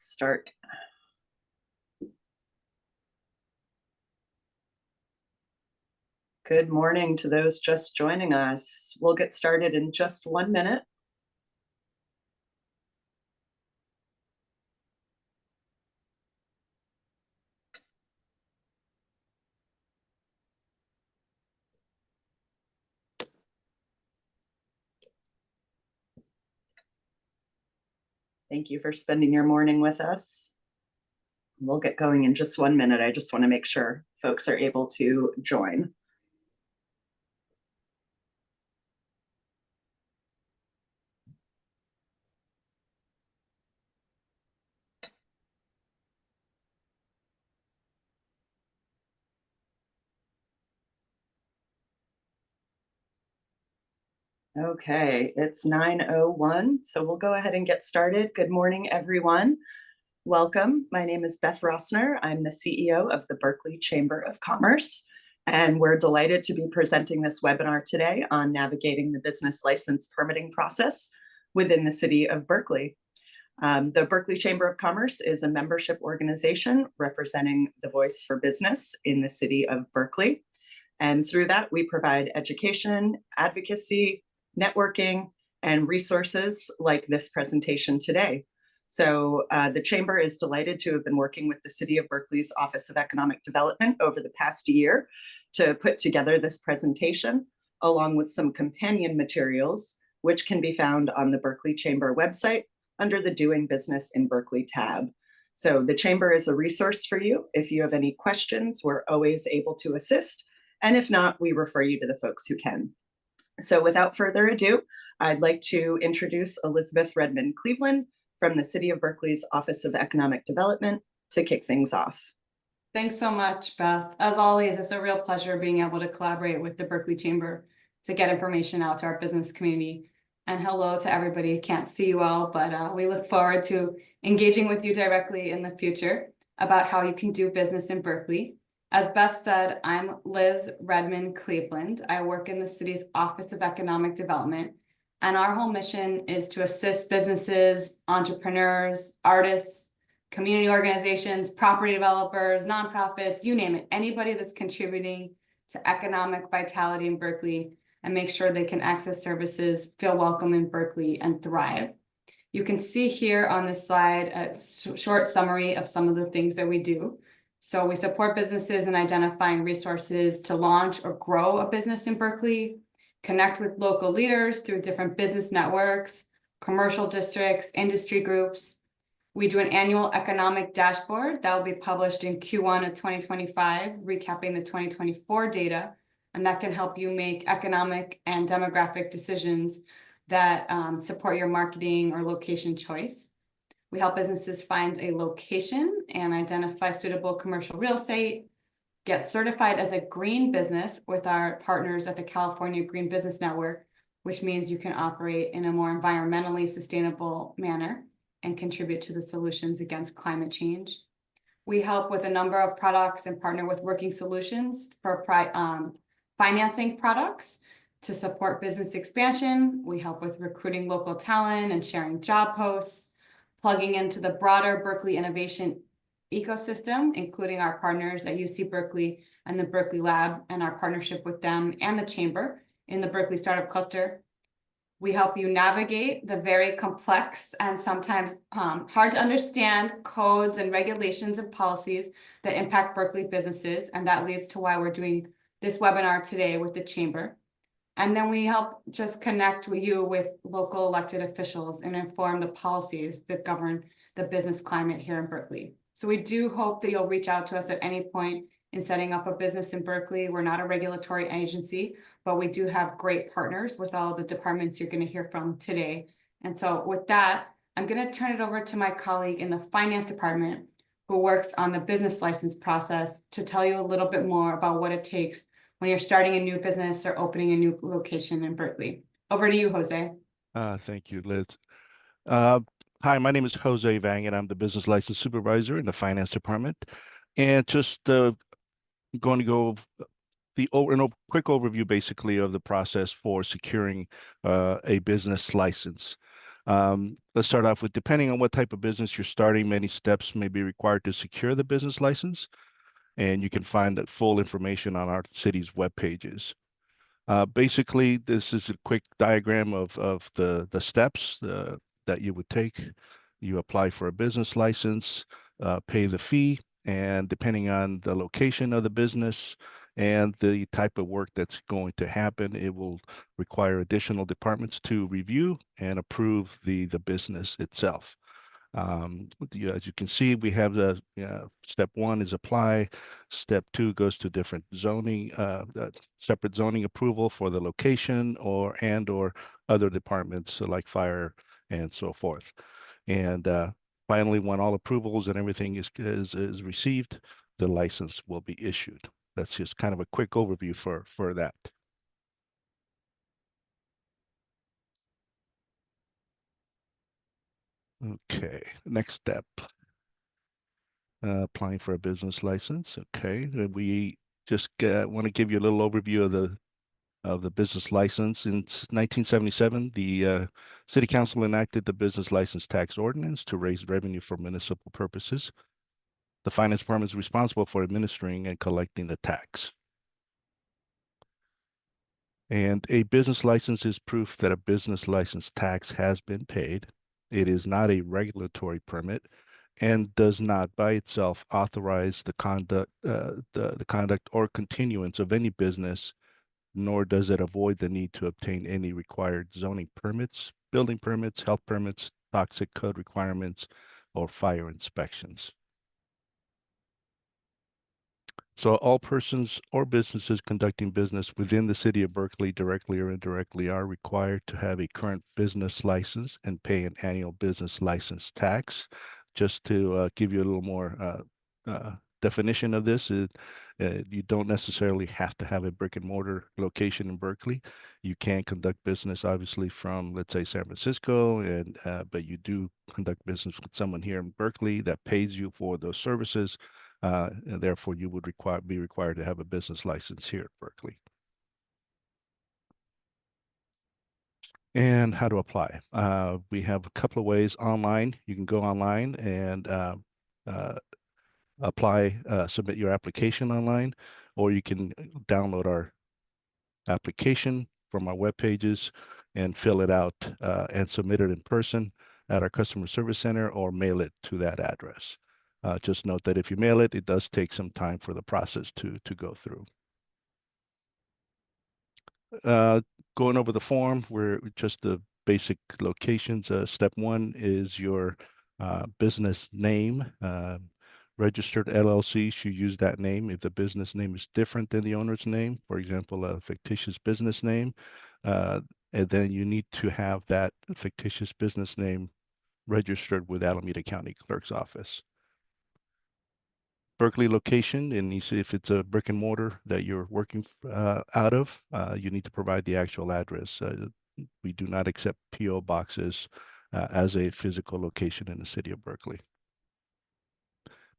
Start. Good morning to those just joining us. We'll get started in just 1 minute. Thank you for spending your morning with us. We'll get going in just 1 minute. I just want to make sure folks are able to join. Okay, it's 9:01, so we'll go ahead and get started. Good morning, everyone. Welcome. My name is Beth Rossner. I'm the CEO of the Berkeley Chamber of Commerce, and we're delighted to be presenting this webinar today on navigating the business license permitting process within the city of Berkeley. The Berkeley Chamber of Commerce is a membership organization representing the voice for business in the city of Berkeley. And through that, we provide education, advocacy, networking, and resources like this presentation today. So the Chamber is delighted to have been working with the City of Berkeley's Office of Economic Development over the past year to put together this presentation, along with some companion materials, which can be found on the Berkeley Chamber website under the Doing Business in Berkeley tab. So the Chamber is a resource for you. If you have any questions, we're always able to assist. And if not, we refer you to the folks who can. So without further ado, I'd like to introduce Elizabeth Redmond Cleveland from the City of Berkeley's Office of Economic Development to kick things off. Thanks so much, Beth. As always, it's a real pleasure being able to collaborate with the Berkeley Chamber to get information out to our business community. And hello to everybody. Can't see you all, but we look forward to engaging with you directly in the future about how you can do business in Berkeley. As Beth said, I'm Liz Redmond Cleveland. I work in the city's Office of Economic Development, and our whole mission is to assist businesses, entrepreneurs, artists, community organizations, property developers, nonprofits, you name it, anybody that's contributing to economic vitality in Berkeley, and make sure they can access services, feel welcome in Berkeley, and thrive. You can see here on this slide a short summary of some of the things that we do. So we support businesses in identifying resources to launch or grow a business in Berkeley, connect with local leaders through different business networks, commercial districts, industry groups. We do an annual economic dashboard that will be published in Q1 of 2025, recapping the 2024 data, and that can help you make economic and demographic decisions that support your marketing or location choice. We help businesses find a location and identify suitable commercial real estate, get certified as a green business with our partners at the California Green Business Network, which means you can operate in a more environmentally sustainable manner and contribute to the solutions against climate change. We help with a number of products and partner with Working Solutions for financing products to support business expansion. We help with recruiting local talent and sharing job posts, plugging into the broader Berkeley innovation ecosystem, including our partners at UC Berkeley and the Berkeley Lab, and our partnership with them and the Chamber in the Berkeley Startup Cluster. We help you navigate the very complex and sometimes hard to understand codes and regulations and policies that impact Berkeley businesses, and that leads to why we're doing this webinar today with the Chamber. And then we help just connect you with local elected officials and inform the policies that govern the business climate here in Berkeley. So we do hope that you'll reach out to us at any point in setting up a business in Berkeley. We're not a regulatory agency, but we do have great partners with all the departments you're going to hear from today. And so with that, I'm going to turn it over to my colleague in the finance department who works on the business license process to tell you a little bit more about what it takes when you're starting a new business or opening a new location in Berkeley. Over to you, Jose. Thank you, Liz. Hi, my name is Jose Vang, and I'm the business license supervisor in the finance department. And just going to go a quick overview, basically, of the process for securing a business license. Let's start off with, depending on what type of business you're starting, many steps may be required to secure the business license, and you can find that full information on our city's web pages. Basically, this is a quick diagram of the steps that you would take. You apply for a business license, pay the fee, and depending on the location of the business and the type of work that's going to happen, it will require additional departments to review and approve the business itself. As you can see, we have the step one is apply. Step two goes to different zoning, separate zoning approval for the location or other departments like fire and so forth. And finally, when all approvals and everything is received, the license will be issued. That's just kind of a quick overview for that. Okay, next step. Applying for a business license. Okay, we just want to give you a little overview of the business license. In 1977, the City Council enacted the business license tax ordinance to raise revenue for municipal purposes. The Finance Department is responsible for administering and collecting the tax. And a business license is proof that a business license tax has been paid. It is not a regulatory permit and does not by itself authorize the conduct or continuance of any business, nor does it avoid the need to obtain any required zoning permits, building permits, health permits, toxic code requirements, or fire inspections. So all persons or businesses conducting business within the city of Berkeley, directly or indirectly, are required to have a current business license and pay an annual business license tax. Just to give you a little more definition of this, you don't necessarily have to have a brick and mortar location in Berkeley. You can conduct business, obviously, from, let's say, San Francisco, and but you do conduct business with someone here in Berkeley that pays you for those services. And therefore, you would be required to have a business license here at Berkeley. And how to apply. We have a couple of ways online. You can go online and submit your application online, or you can download our application from our web pages and fill it out and submit it in person at our customer service center or mail it to that address. Just note that if you mail it, it does take some time for the process to go through. Going over the form, we're just the basic locations. Step one is your business name. Registered LLC should use that name. If the business name is different than the owner's name, for example, a fictitious business name, and then you need to have that fictitious business name registered with Alameda County Clerk's Office. Berkeley location, and you see if it's a brick and mortar that you're working out of, you need to provide the actual address. We do not accept PO boxes as a physical location in the city of Berkeley.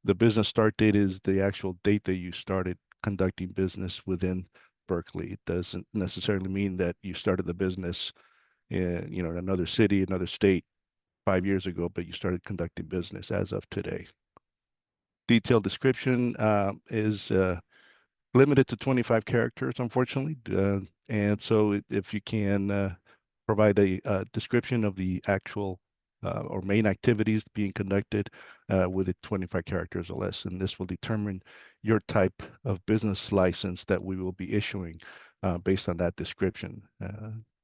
The business start date is the actual date that you started conducting business within Berkeley. It doesn't necessarily mean that you started the business in, in another city, another state 5 years ago, but you started conducting business as of today. Detailed description is limited to 25 characters, unfortunately. And so if you can provide a description of the actual or main activities being conducted with 25 characters or less, and this will determine your type of business license that we will be issuing based on that description.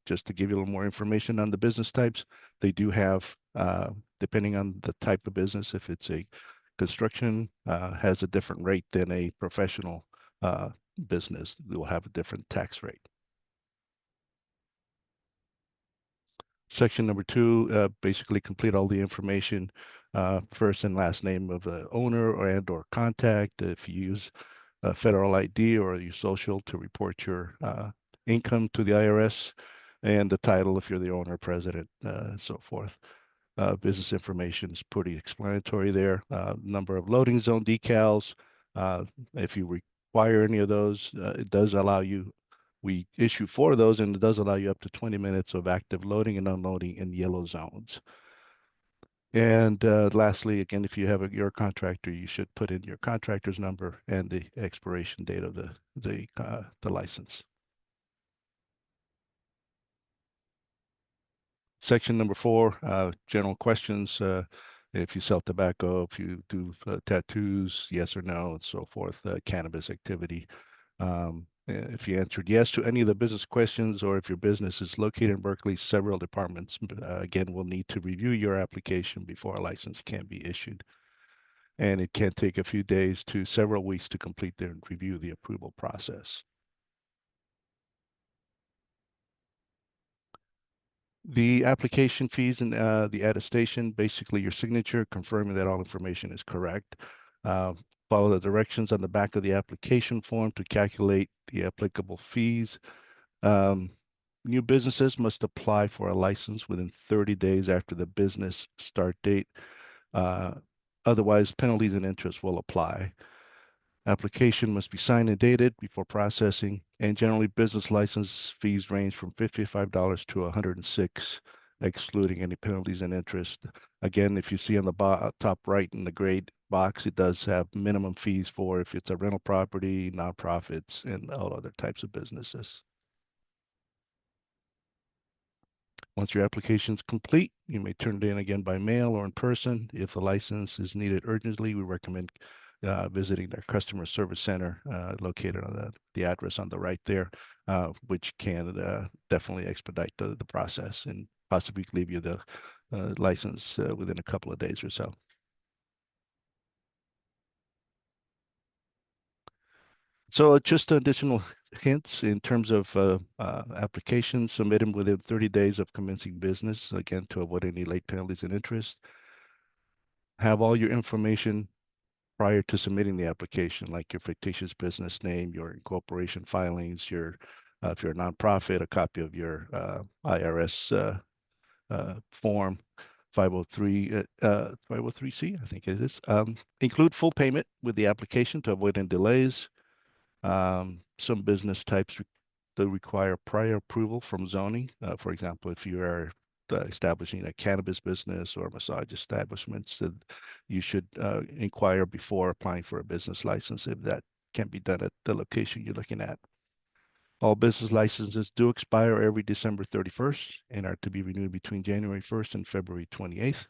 Just to give you a little more information on the business types, they do have, depending on the type of business, if it's a construction has a different rate than a professional business. They will have a different tax rate. Section number 2, basically complete all the information, first and last name of the owner or contact. If you use a federal ID or your social to report your income to the IRS, and the title if you're the owner, president, and so forth. Business information is pretty explanatory there. Number of loading zone decals. If you require any of those, it does allow you We issue 4 of those, and it does allow you up to 20 minutes of active loading and unloading in yellow zones. And lastly, again, if you have your contractor, you should put in your contractor's number and the expiration date of the license. Section number 4, general questions. If you sell tobacco, if you do tattoos, yes or no, and so forth, cannabis activity. If you answered yes to any of the business questions, or if your business is located in Berkeley, several departments, again, will need to review your application before a license can be issued. And it can take a few days to several weeks to complete and review the approval process. The application fees and the attestation, basically your signature confirming that all information is correct. Follow the directions on the back of the application form to calculate the applicable fees. New businesses must apply for a license within 30 days after the business start date. Otherwise, penalties and interest will apply. Application must be signed and dated before processing, and generally business license fees range from $55 to $106, excluding any penalties and interest. Again, if you see on the top right in the grade box, it does have minimum fees for if it's a rental property, nonprofits, and all other types of businesses. Once your application is complete, you may turn it in again by mail or in person. If the license is needed urgently, we recommend visiting their customer service center located on the address on the right there, which can definitely expedite the process and possibly leave you the license within a couple of days or so. So just additional hints in terms of applications, submit them within 30 days of commencing business, again, to avoid any late penalties and interest. Have all your information prior to submitting the application, like your fictitious business name, your incorporation filings, your if you're a nonprofit, a copy of your IRS form 503C, I think it is. Include full payment with the application to avoid any delays. Some business types they require prior approval from zoning. For example, if you are establishing a cannabis business or massage establishments, you should inquire before applying for a business license if that can be done at the location you're looking at. All business licenses do expire every December 31st and are to be renewed between January 1st and February 28th.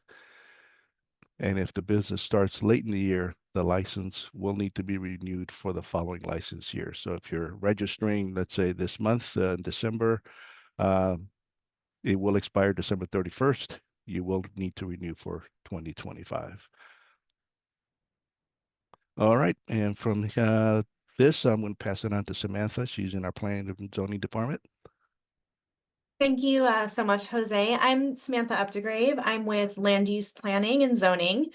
And if the business starts late in the year, the license will need to be renewed for the following license year. So if you're registering, let's say this month in December, it will expire December 31st. You will need to renew for 2025. All right, and from this, I'm going to pass it on to Samantha. She's in our planning and zoning department. Thank you so much, Jose. I'm Samantha Updegrave. I'm with Land Use Planning and Zoning,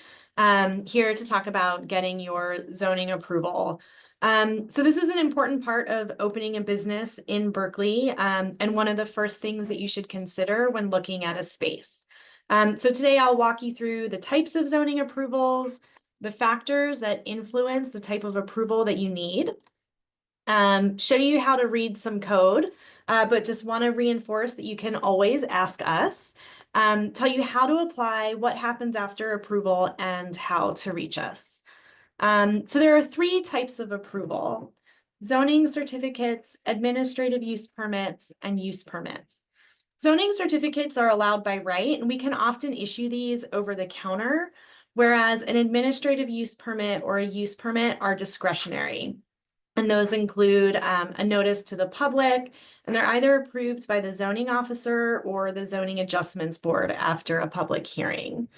here to talk about getting your zoning approval. So this is an important part of opening a business in Berkeley, and one of the first things that you should consider when looking at a space. So today I'll walk you through the types of zoning approvals, the factors that influence the type of approval that you need, show you how to read some code, but just want to reinforce that you can always ask us, tell you how to apply, what happens after approval, and how to reach us. So there are 3 types of approval: zoning certificates, administrative use permits, and use permits. Zoning certificates are allowed by right, and we can often issue these over the counter, whereas an administrative use permit or a use permit are discretionary. And those include a notice to the public, and they're either approved by the zoning officer or the zoning adjustments board after a public hearing.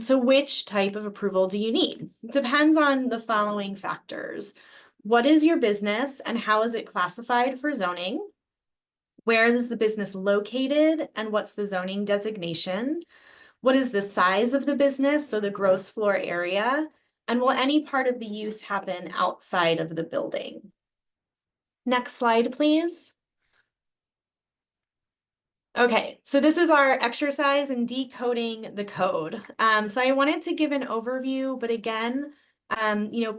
So which type of approval do you need? It depends on the following factors. What is your business and how is it classified for zoning? Where is the business located and what's the zoning designation? What is the size of the business, so the gross floor area? And will any part of the use happen outside of the building? Next slide, please. Okay, so this is our exercise in decoding the code. So I wanted to give an overview, but again,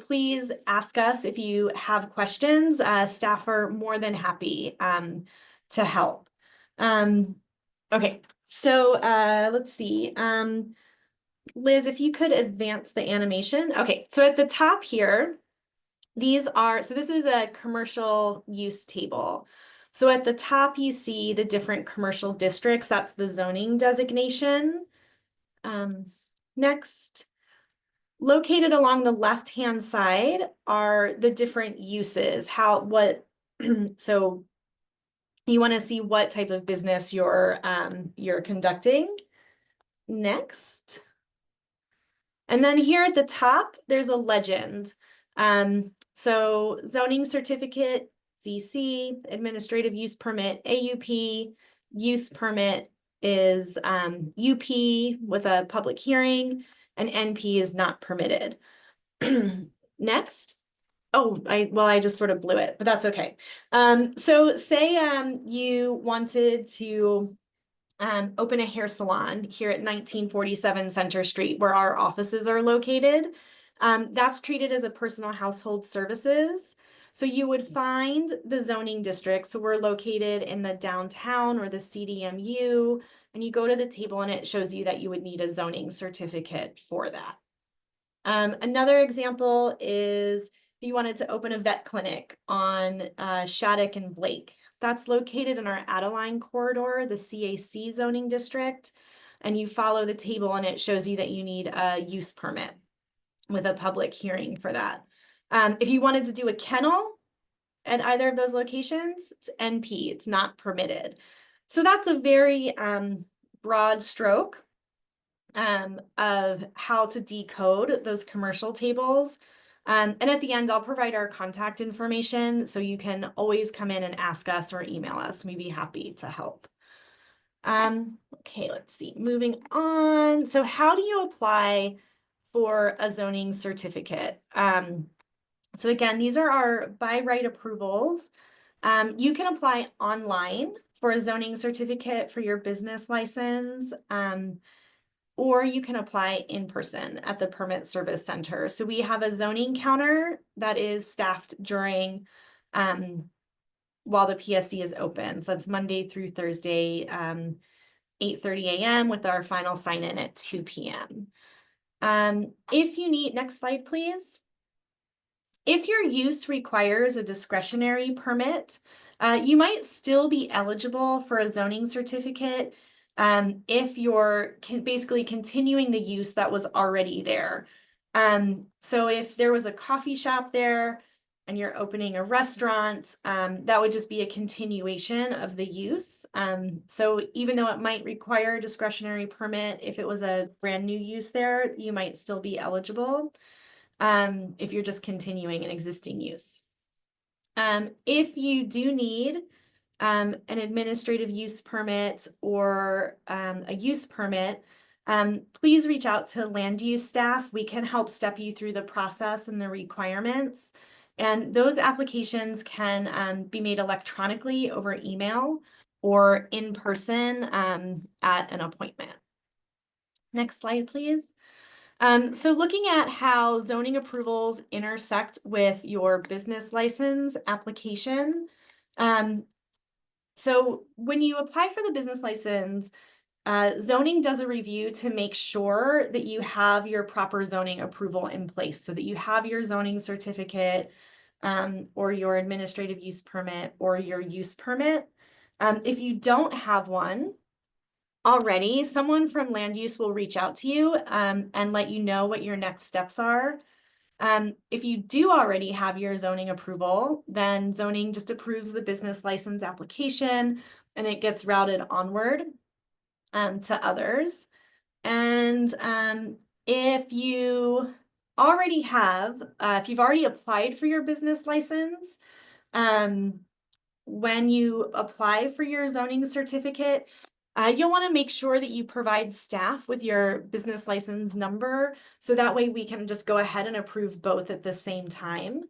Please ask us if you have questions. Staff are more than happy to help. Okay, so let's see. Liz, if you could advance the animation. Okay, so at the top here, this is a commercial use table. So at the top, you see the different commercial districts. That's the zoning designation. Next. Located along the left-hand side are the different uses, so you want to see what type of business you're conducting. Next. And then here at the top, there's a legend. So zoning certificate, ZC, administrative use permit, AUP, use permit is UP with a public hearing, and NP is not permitted. Next. Oh, I just sort of blew it, but that's okay. So say you wanted to open a hair salon here at 1947 Center Street, where our offices are located. That's treated as a personal household services. So you would find the zoning district. So we're located in the downtown or the CDMU, and you go to the table and it shows you that you would need a zoning certificate for that. Another example is if you wanted to open a vet clinic on Shattuck and Blake. That's located in our Adeline corridor, the CAC zoning district, and you follow the table and it shows you that you need a use permit with a public hearing for that. If you wanted to do a kennel at either of those locations, it's NP, it's not permitted. So that's a very broad stroke of how to decode those commercial tables. And at the end, I'll provide our contact information, so you can always come in and ask us or email us. We'd be happy to help. Okay, let's see, moving on. So how do you apply for a zoning certificate? So again, these are our by right approvals. You can apply online for a zoning certificate for your business license. Or you can apply in person at the Permit Service Center. So we have a zoning counter that is staffed during while the PSC is open. So it's Monday through Thursday, 8:30 a.m. with our final sign-in at 2 p.m. If you need, next slide, please. If your use requires a discretionary permit, you might still be eligible for a zoning certificate if you're basically continuing the use that was already there. So if there was a coffee shop there and you're opening a restaurant, that would just be a continuation of the use. So even though it might require a discretionary permit, if it was a brand new use there, you might still be eligible if you're just continuing an existing use. If you do need an administrative use permit or a use permit, please reach out to land use staff. We can help step you through the process and the requirements. And those applications can be made electronically over email or in person at an appointment. Next slide, please. So looking at how zoning approvals intersect with your business license application. So when you apply for the business license, zoning does a review to make sure that you have your proper zoning approval in place, so that you have your zoning certificate or your administrative use permit or your use permit. If you don't have one already, someone from land use will reach out to you and let you know what your next steps are. If you do already have your zoning approval, then zoning just approves the business license application and it gets routed onward to others. And if you already have, if you've already applied for your business license, when you apply for your zoning certificate, you'll want to make sure that you provide staff with your business license number, so that way we can just go ahead and approve both at the same time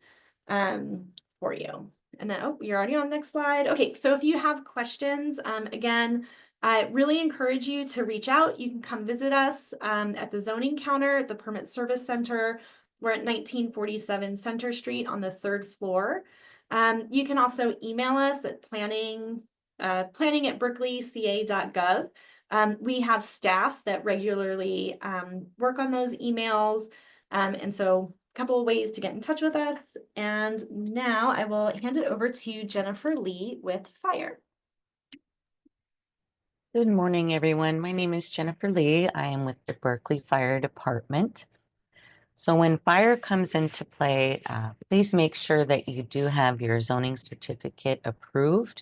for you. And then, oh, you're already on the next slide. Okay, so if you have questions, again, I really encourage you to reach out. You can come visit us at the zoning counter at the Permit Service Center. We're at 1947 Center Street on the 3rd floor. You can also email us at planning@berkeleyca.gov. We have staff that regularly work on those emails. And so a couple of ways to get in touch with us. And now I will hand it over to Jennifer Lee with Fire. Good morning, everyone. My name is Jennifer Lee. I am with the Berkeley Fire Department. So when fire comes into play, please make sure that you do have your zoning certificate approved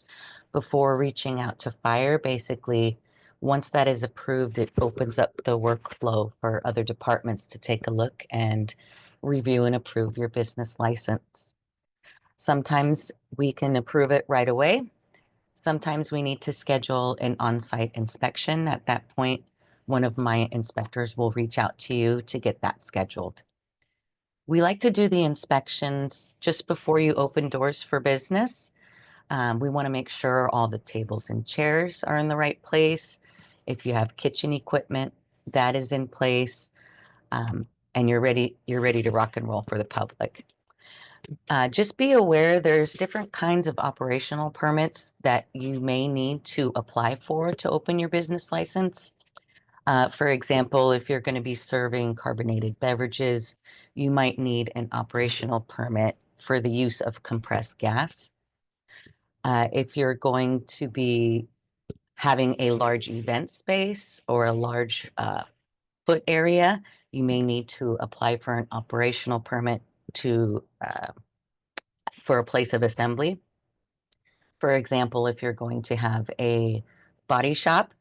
before reaching out to fire. Basically, once that is approved, it opens up the workflow for other departments to take a look and review and approve your business license. Sometimes we can approve it right away. Sometimes we need to schedule an on-site inspection. At that point, one of my inspectors will reach out to you to get that scheduled. We like to do the inspections just before you open doors for business. We want to make sure all the tables and chairs are in the right place. If you have kitchen equipment, that is in place, and you're ready to rock and roll for the public. Just be aware there's different kinds of operational permits that you may need to apply for to open your business license. For example, if you're going to be serving carbonated beverages, you might need an operational permit for the use of compressed gas. If you're going to be having a large event space or a large foot area, you may need to apply for an operational permit for a place of assembly. For example, if you're going to have a body shop,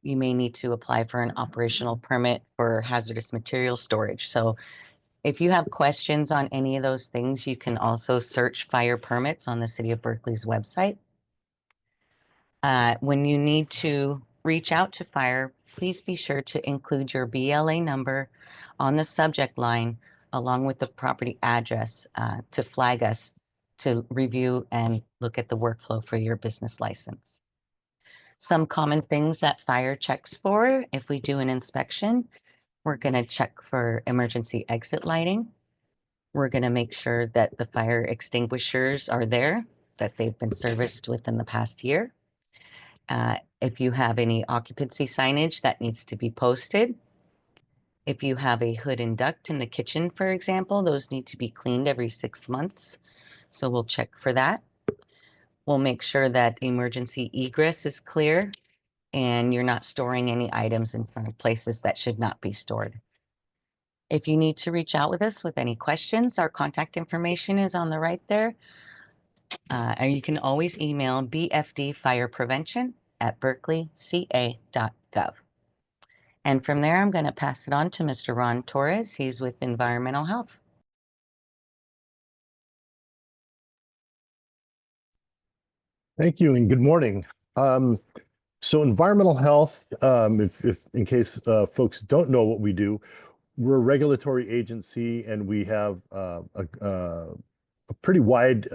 you may need to apply for an operational permit for hazardous material storage. So if you have questions on any of those things, you can also search fire permits on the City of Berkeley's website. When you need to reach out to fire, please be sure to include your BLA number on the subject line along with the property address to flag us to review and look at the workflow for your business license. Some common things that fire checks for if we do an inspection, we're going to check for emergency exit lighting. We're going to make sure that the fire extinguishers are there, that they've been serviced within the past year. If you have any occupancy signage that needs to be posted. If you have a hood and duct in the kitchen, for example, those need to be cleaned every 6 months. So we'll check for that. We'll make sure that emergency egress is clear and you're not storing any items in front of places that should not be stored. If you need to reach out with us with any questions, our contact information is on the right there. And you can always email bfdfireprevention@berkeleyca.gov. And from there, I'm going to pass it on to Mr. Ron Torres. He's with Environmental Health. Thank you and good morning. So environmental health, if in case folks don't know what we do, we're a regulatory agency and we have a pretty wide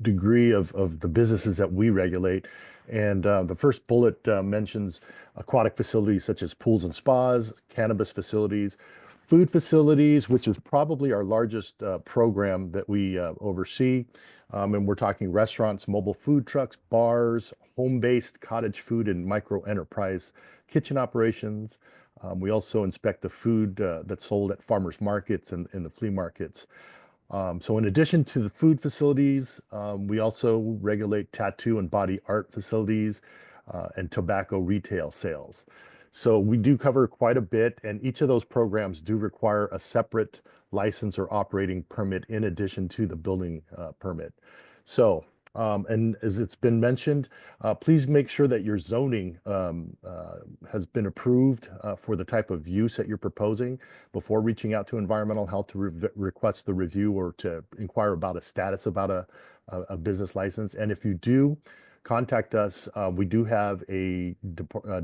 degree of the businesses that we regulate. And the first bullet mentions aquatic facilities such as pools and spas, cannabis facilities, food facilities, which is probably our largest program that we oversee. And we're talking restaurants, mobile food trucks, bars, home-based cottage food and micro enterprise kitchen operations. We also inspect the food that's sold at farmers markets and the flea markets. So in addition to the food facilities, we also regulate tattoo and body art facilities and tobacco retail sales. So we do cover quite a bit, and each of those programs do require a separate license or operating permit in addition to the building permit. So, and as it's been mentioned, please make sure that your zoning has been approved for the type of use that you're proposing before reaching out to environmental health to request the review or to inquire about a status about a business license. And if you do, contact us. We do have a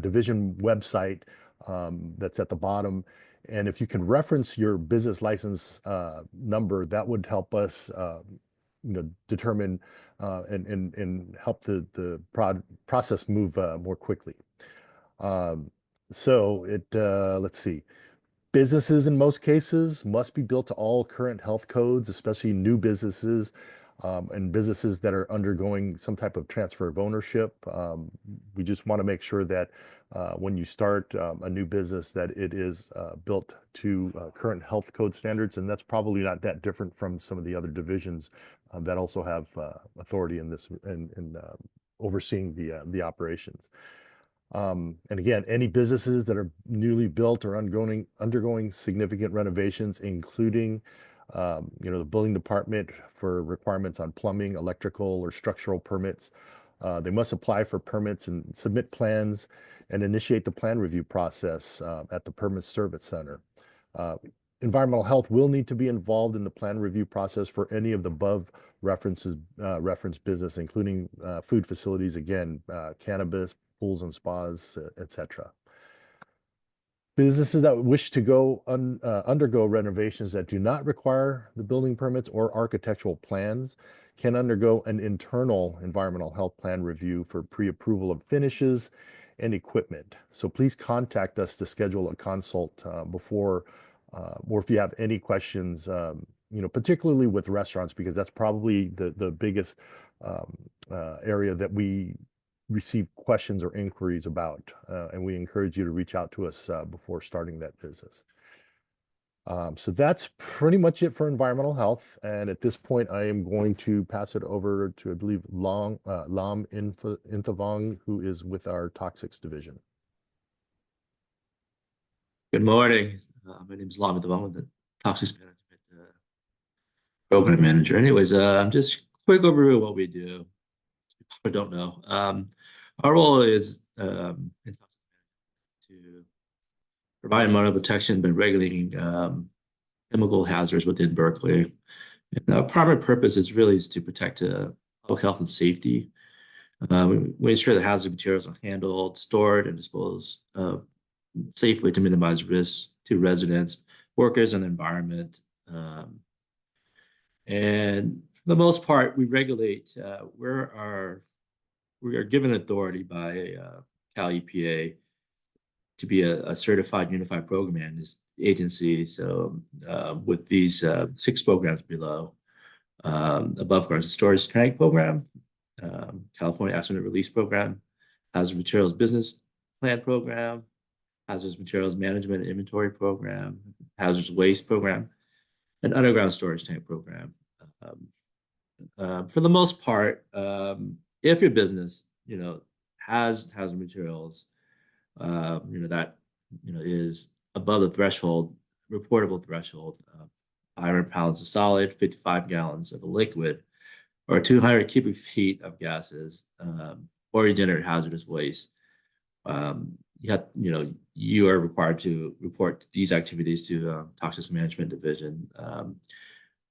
division website that's at the bottom. And if you can reference your business license number, that would help us determine and help the process move more quickly. So let's see. Businesses in most cases must be built to all current health codes, especially new businesses and businesses that are undergoing some type of transfer of ownership. We just want to make sure that when you start a new business that it is built to current health code standards, and that's probably not that different from some of the other divisions that also have authority in this in overseeing the operations. And again, any businesses that are newly built or undergoing significant renovations, including, the building department for requirements on plumbing, electrical, or structural permits. They must apply for permits and submit plans and initiate the plan review process at the Permit Service Center. Environmental health will need to be involved in the plan review process for any of the above referenced business, including food facilities, again, cannabis, pools and spas, etc. Businesses that wish to undergo renovations that do not require the building permits or architectural plans can undergo an internal environmental health plan review for pre-approval of finishes and equipment. So please contact us to schedule a consult before, or if you have any questions, particularly with restaurants, because that's probably the biggest area that we receive questions or inquiries about, and we encourage you to reach out to us before starting that business. So that's pretty much it for environmental health. And at this point, I am going to pass it over to, I believe, Lam Inthavong, who is with our Toxics division. Good morning. My name is Lam Inthavong. I'm the Toxics Management Program Manager. Anyways, just quick overview of what we do. I don't know. Our role is to provide environmental protection by regulating chemical hazards within Berkeley. And our primary purpose is to protect public health and safety. We ensure that hazardous materials are handled, stored, and disposed safely to minimize risks to residents, workers, and the environment. And for the most part, we regulate. We are given authority by Cal EPA to be a certified unified program agency. So with these 6 programs below, above ground storage tank program, California Accident Release Program, Hazardous Materials Business Plan Program, Hazardous Materials Management and Inventory Program, Hazardous Waste Program, and Underground Storage Tank Program. For the most part, if your business, has hazardous materials, that, is above the threshold, reportable threshold, 500 pounds of solid, 55 gallons of a liquid, or 200 cubic feet of gases, or you generate hazardous waste, you are required to report these activities to Toxics Management Division.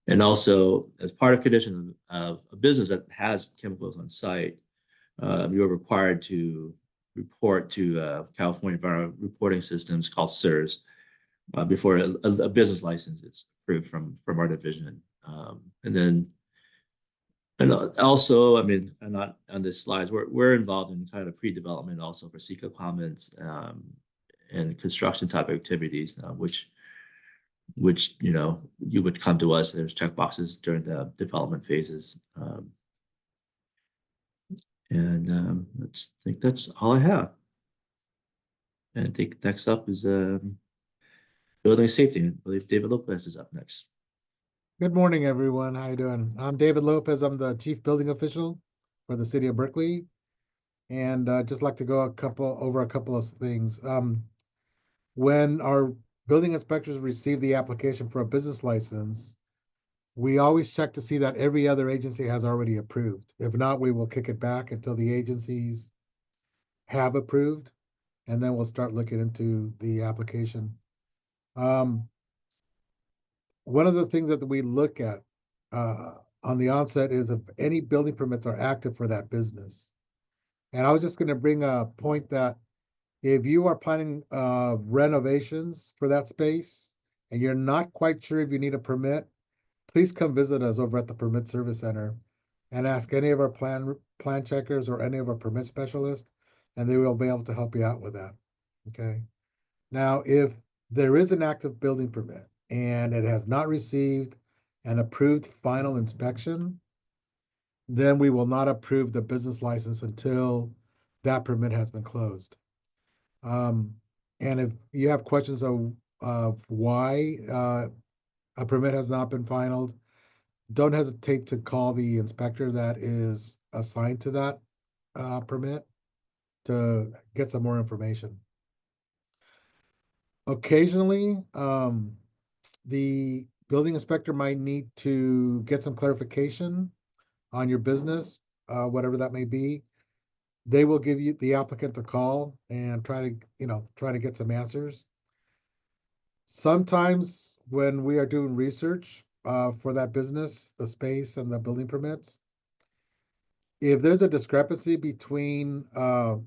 And also, as part of condition of a business that has chemicals on site, you are required to report to California Environmental Reporting Systems called CERS before a business license is approved from our division. And also, I'm not on this slides, we're involved in kind of pre-development also for SECA comments and construction type activities, which you would come to us. There's check boxes during the development phases. And I think that's all I have. And I think next up is building safety. I believe David Lopez is up next. Good morning, everyone. How you doing? I'm David Lopez. I'm the Chief Building Official for the City of Berkeley. And I'd just like to go over a couple of things. When our building inspectors receive the application for a business license, we always check to see that every other agency has already approved. If not, we will kick it back until the agencies have approved, and then we'll start looking into the application. One of the things that we look at on the onset is if any building permits are active for that business. And I was just going to bring a point that if you are planning renovations for that space and you're not quite sure if you need a permit, please come visit us over at the Permit Service Center and ask any of our plan checkers or any of our permit specialists, and they will be able to help you out with that. Okay. Now, if there is an active building permit and it has not received an approved final inspection, then we will not approve the business license until that permit has been closed. And if you have questions of why a permit has not been finalized, don't hesitate to call the inspector that is assigned to that permit to get some more information. Occasionally, the building inspector might need to get some clarification on your business, whatever that may be. They will give you the applicant a call and try to get some answers. Sometimes when we are doing research for that business, the space and the building permits, if there's a discrepancy between the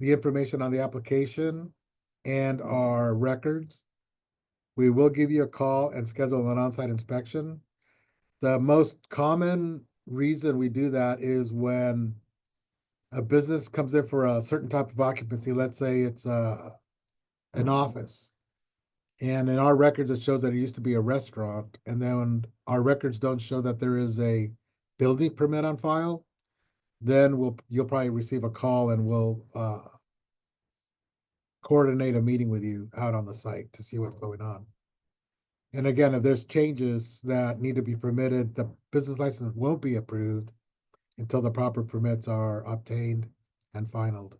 information on the application and our records, we will give you a call and schedule an on-site inspection. The most common reason we do that is when a business comes in for a certain type of occupancy. Let's say it's an office. And in our records, it shows that it used to be a restaurant. And then our records don't show that there is a building permit on file. Then you'll probably receive a call and we'll coordinate a meeting with you out on the site to see what's going on. And again, if there's changes that need to be permitted, the business license won't be approved until the proper permits are obtained and finalized.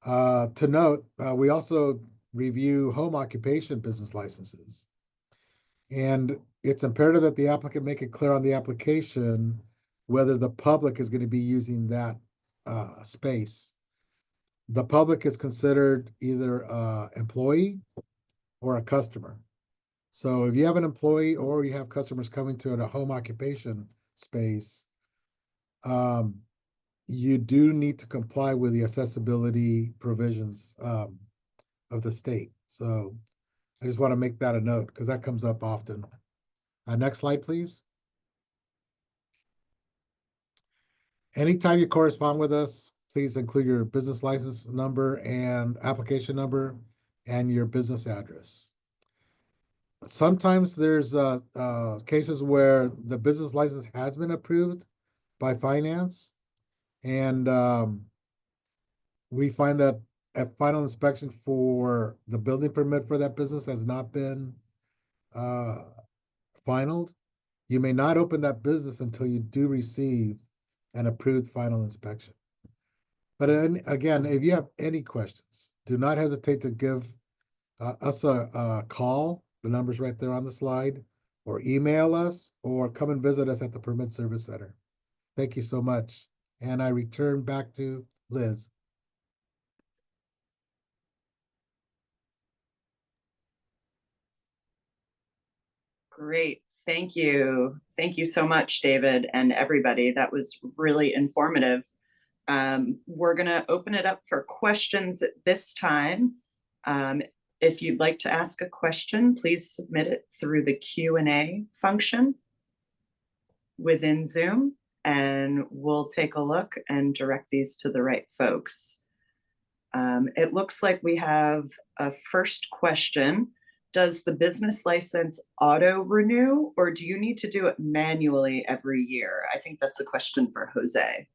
To note, we also review home occupation business licenses. And it's imperative that the applicant make it clear on the application whether the public is going to be using that space. The public is considered either an employee or a customer. So if you have an employee or you have customers coming to a home occupation space, you do need to comply with the accessibility provisions of the state. So I just want to make that a note because that comes up often. Next slide, please. Anytime you correspond with us, please include your business license number and application number and your business address. Sometimes there's cases where the business license has been approved by finance, and we find that a final inspection for the building permit for that business has not been finalized. You may not open that business until you do receive an approved final inspection. But again, if you have any questions, do not hesitate to give us a call. The number's right there on the slide, or email us, or come and visit us at the Permit Service Center. Thank you so much. And I return back to Liz. Great. Thank you. Thank you so much, David, and everybody. That was really informative. We're going to open it up for questions at this time. If you'd like to ask a question, please submit it through the Q&A function within Zoom, and we'll take a look and direct these to the right folks. It looks like we have a first question. Does the business license auto renew, or do you need to do it manually every year? I think that's a question for Jose.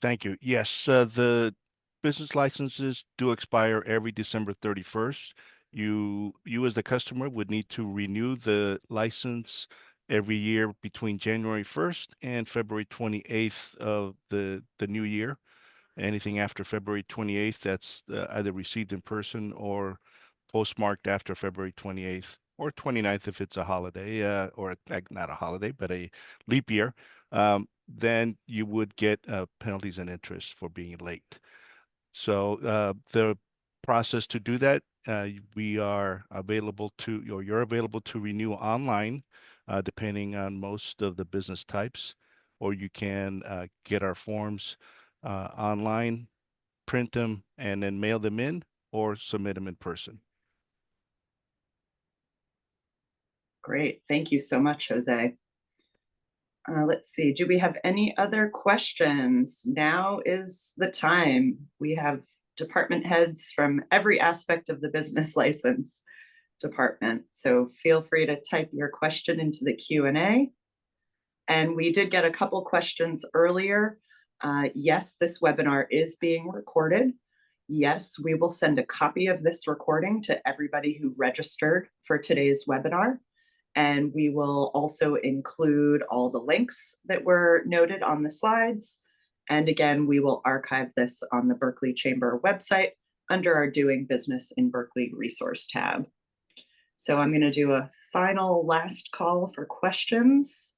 Thank you. Yes, the business licenses do expire every December 31st. You as the customer would need to renew the license every year between January 1st and February 28th of the new year. Anything after February 28th, that's either received in person or postmarked after February 28th or 29th if it's a holiday, or not a holiday, but a leap year. Then you would get penalties and interest for being late. So the process to do that, we are available to, or you're available to renew online, depending on most of the business types, or you can get our forms online, print them, and then mail them in, or submit them in person. Great. Thank you so much, Jose. Let's see. Do we have any other questions? Now is the time. We have department heads from every aspect of the business license department. So feel free to type your question into the Q&A. And we did get a couple questions earlier. Yes, this webinar is being recorded. Yes, we will send a copy of this recording to everybody who registered for today's webinar. And we will also include all the links that were noted on the slides. And again, we will archive this on the Berkeley Chamber website under our Doing Business in Berkeley resource tab. So I'm going to do a final last call for questions.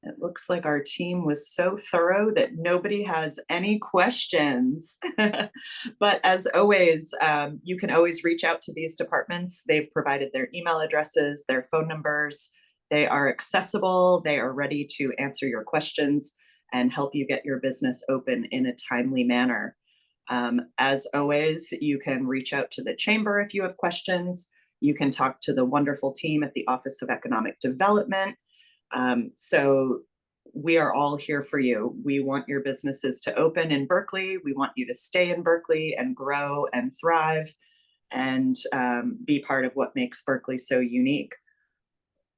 It looks like our team was so thorough that nobody has any questions. But as always, you can always reach out to these departments. They've provided their email addresses, their phone numbers. They are accessible. They are ready to answer your questions and help you get your business open in a timely manner. As always, you can reach out to the chamber if you have questions. You can talk to the wonderful team at the Office of Economic Development. So we are all here for you. We want your businesses to open in Berkeley. We want you to stay in Berkeley and grow and thrive and be part of what makes Berkeley so unique.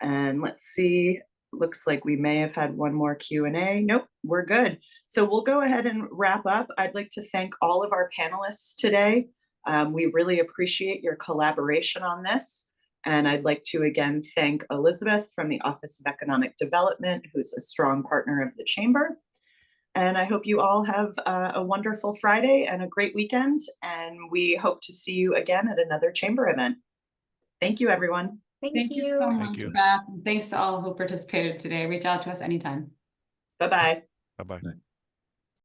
And let's see, looks like we may have had one more Q&A. Nope, we're good. So we'll go ahead and wrap up. I'd like to thank all of our panelists today. We really appreciate your collaboration on this. And I'd like to again thank Elizabeth from the Office of Economic Development, who's a strong partner of the Chamber. And I hope you all have a wonderful Friday and a great weekend. And we hope to see you again at another Chamber event. Thank you, everyone. Thank you so Thank much, you. Beth. Thanks to all who participated today. Reach out to us anytime. Bye-bye. Bye-bye.